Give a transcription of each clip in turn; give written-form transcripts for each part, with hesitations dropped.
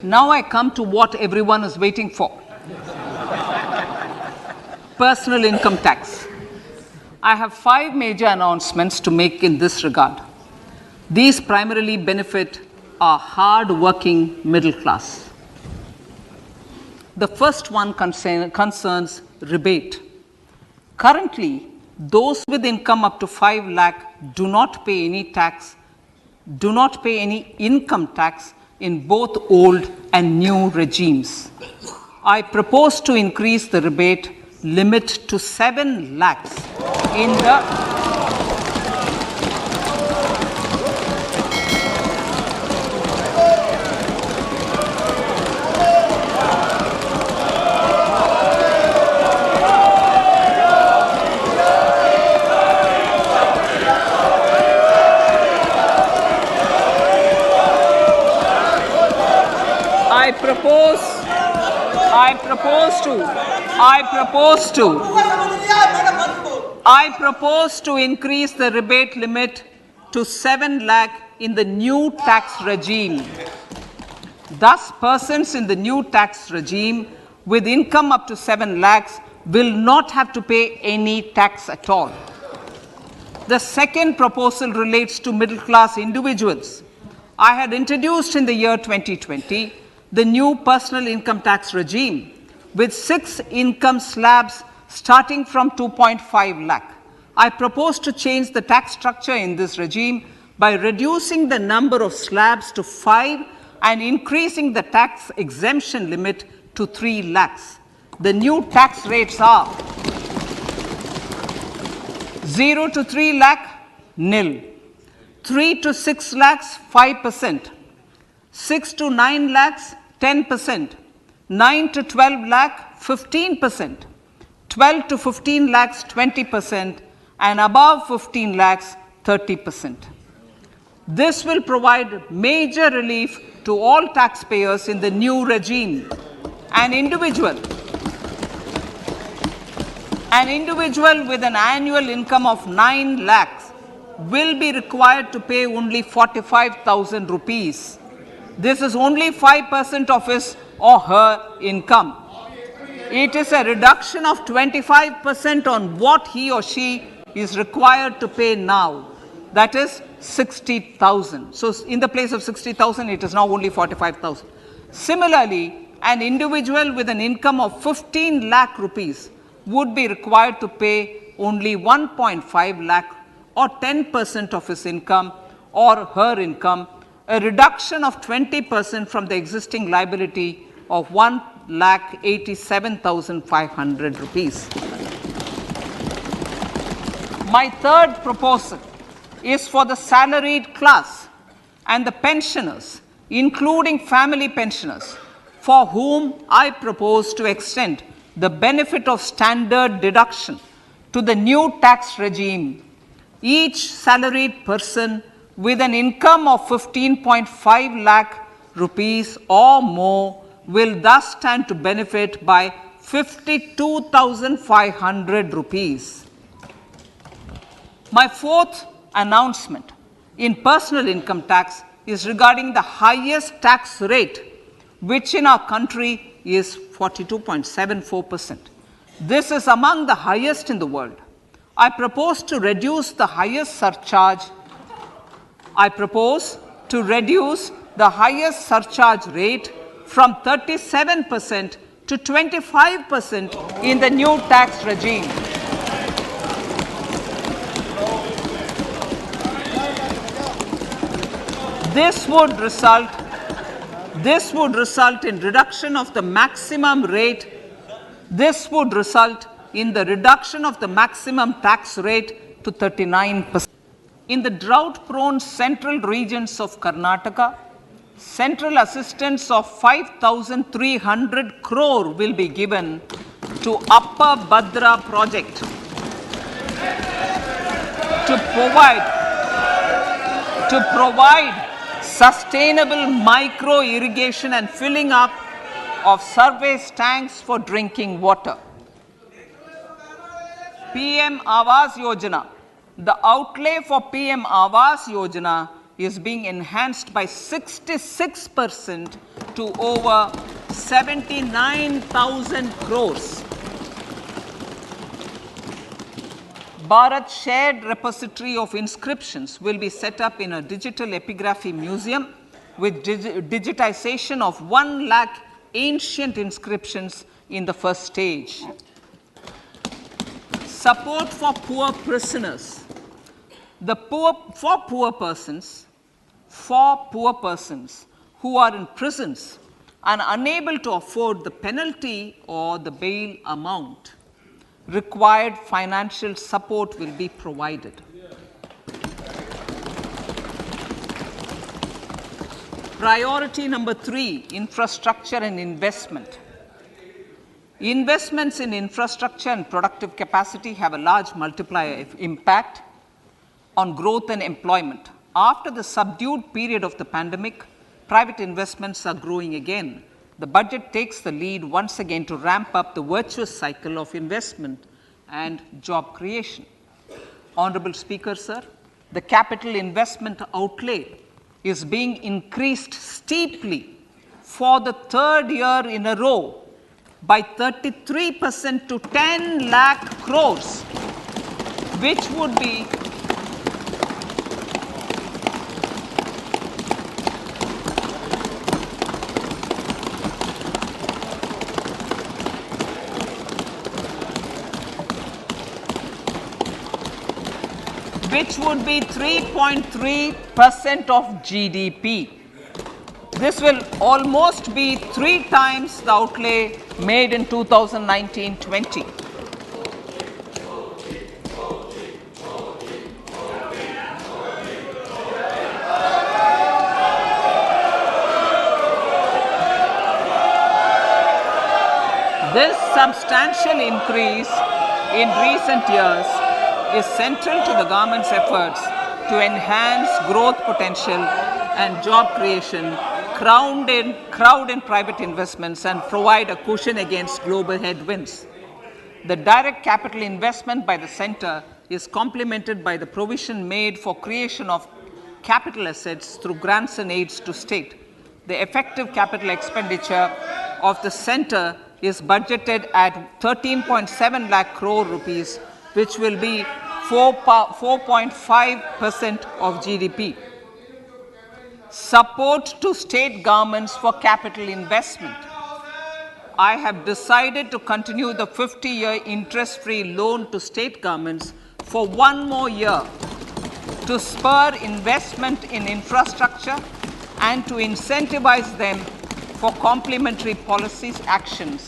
Now I come to what everyone is waiting for. Personal income tax. I have 5 major announcements to make in this regard. These primarily benefit our hard-working middle class. The first one concerns rebate. Currently, those with income up to 5 lakh do not pay any income tax in both old and new regimes. I propose to increase the rebate limit to 7 lakhs in the I propose to increase the rebate limit to 7 lakh in the new tax regime. Thus, persons in the new tax regime with income up to 7 lakhs will not have to pay any tax at all. The second proposal relates to middle class individuals. I had introduced in the year 2020 the new personal income tax regime with 6 income slabs starting from 2.5 lakh. I propose to change the tax structure in this regime by reducing the number of slabs to 5 and increasing the tax exemption limit to 3 lakhs. The new tax rates are 0 to 3 lakh, nil; 3 to 6 lakhs, 5%; 6 to 9 lakhs, 10%; 9 to 12 lakh, 15%; 12 to 15 lakhs, 20%; and above 15 lakhs, 30%. This will provide major relief to all taxpayers in the new regime. An individual with an annual income of 9 lakhs will be required to pay only 45,000 rupees. This is only 5% of his or her income. It is a reduction of 25% on what he or she is required to pay now. That is 60,000. So in the place of 60,000, it is now only 45,000. Similarly, an individual with an income of 15 lakh rupees would be required to pay only 1.5 lakh or 10% of his income or her income, a reduction of 20% from the existing liability of 1,87,500 rupees. My third proposal is for the salaried class and the pensioners, including family pensioners, for whom I propose to extend the benefit of standard deduction to the new tax regime. Each salaried person with an income of 15.5 lakh rupees or more will thus stand to benefit by 52,500 rupees. My fourth announcement in personal income tax is regarding the highest tax rate, which in our country is 42.74%. This is among the highest in the world. I propose to reduce the highest surcharge rate from 37% to 25% in the new tax regime. This would result in reduction of the maximum rate. This would result in the reduction of the maximum tax rate to 39%. In the drought-prone central regions of Karnataka, central assistance of 5,300 crore will be given to Upper Bhadra project to provide sustainable micro irrigation and filling up of surface tanks for drinking water. PM Awas Yojana. The outlay for PM Awas Yojana is being enhanced by 66% to over 79,000 crores. Bharat's shared repository of inscriptions will be set up in a digital epigraphy museum with digitization of 1 lakh ancient inscriptions in the first stage. Support for poor prisoners. For poor persons who are in prisons and unable to afford the penalty or the bail amount, required financial support will be provided. Priority number 3, infrastructure and investment. Investments in infrastructure and productive capacity have a large multiplier impact on growth and employment. After the subdued period of the pandemic, private investments are growing again. The budget takes the lead once again to ramp up the virtuous cycle of investment and job creation. Honorable Speaker, sir, the capital investment outlay is being increased steeply for the 3rd year in a row by 33% to 10 lakh crores, which would be which would be 3.3% of GDP. This will almost be 3 times the outlay made in 2019-20. This substantial increase in recent years is central to the government's efforts to enhance growth potential and job creation, crowd in private investments, and provide a cushion against global headwinds. The direct capital investment by the center is complemented by the provision made for creation of capital assets through grants and aids to state. The effective capital expenditure of the center is budgeted at 13.7 lakh crore rupees, which will be 4.5% of GDP. Support to state governments for capital investment. I have decided to continue the 50-year interest-free loan to state governments for 1 more year to spur investment in infrastructure and to incentivize them for complementary policies actions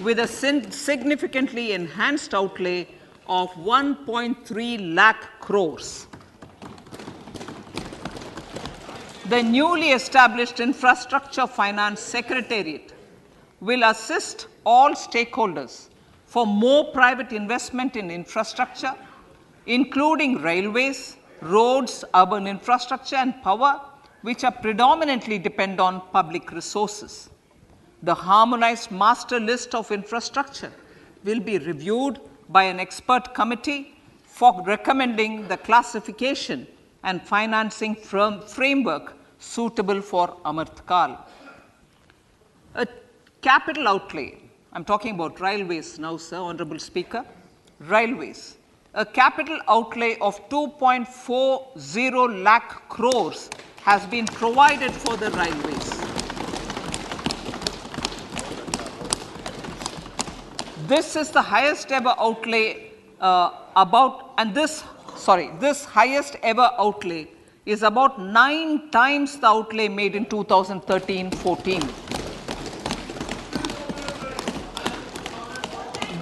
with a significantly enhanced outlay of 1.3 lakh crores. The newly established Infrastructure Finance Secretariat will assist all stakeholders for more private investment in infrastructure, including railways, roads, urban infrastructure, and power, which are predominantly depend on public resources. The harmonized master list of infrastructure will be reviewed by an expert committee for recommending the classification and financing framework suitable for Amartkal. A capital outlay, I'm talking about railways now, sir, Honorable Speaker, railways. A capital outlay of 2.40 lakh crores has been provided for the railways. This is the highest ever outlay this highest ever outlay is about 9 times the outlay made in 2013-14.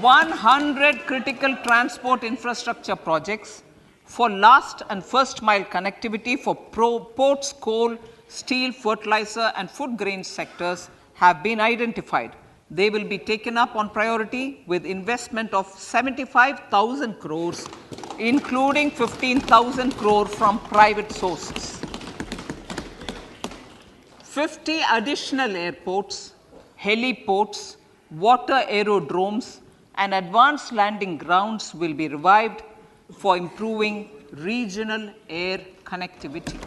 100 critical transport infrastructure projects for last and first mile connectivity for ports, coal, steel, fertilizer, and food grain sectors have been identified. They will be taken up on priority with investment of 75,000 crores, including 15,000 crore from private sources. 50 additional airports, heliports, water aerodromes, and advanced landing grounds will be revived for improving regional air connectivity.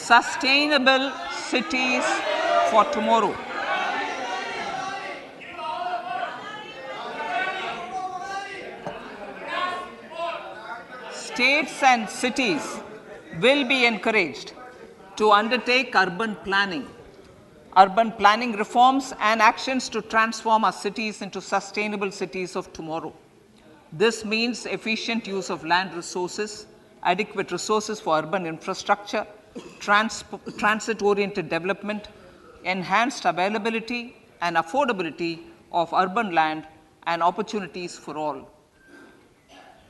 Sustainable cities for tomorrow. States and cities will be encouraged to undertake urban planning reforms and actions to transform our cities into sustainable cities of tomorrow. This means efficient use of land resources, adequate resources for urban infrastructure, transit-oriented development, enhanced availability and affordability of urban land and opportunities for all.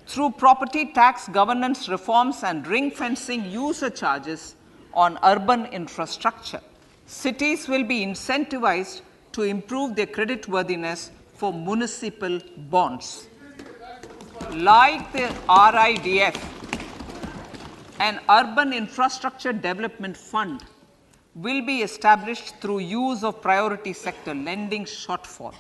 Through property tax governance reforms and ring-fencing user charges on urban infrastructure, cities will be incentivized to improve their creditworthiness for municipal bonds. Like the RIDF, an urban infrastructure development fund will be established through use of priority sector lending shortfall.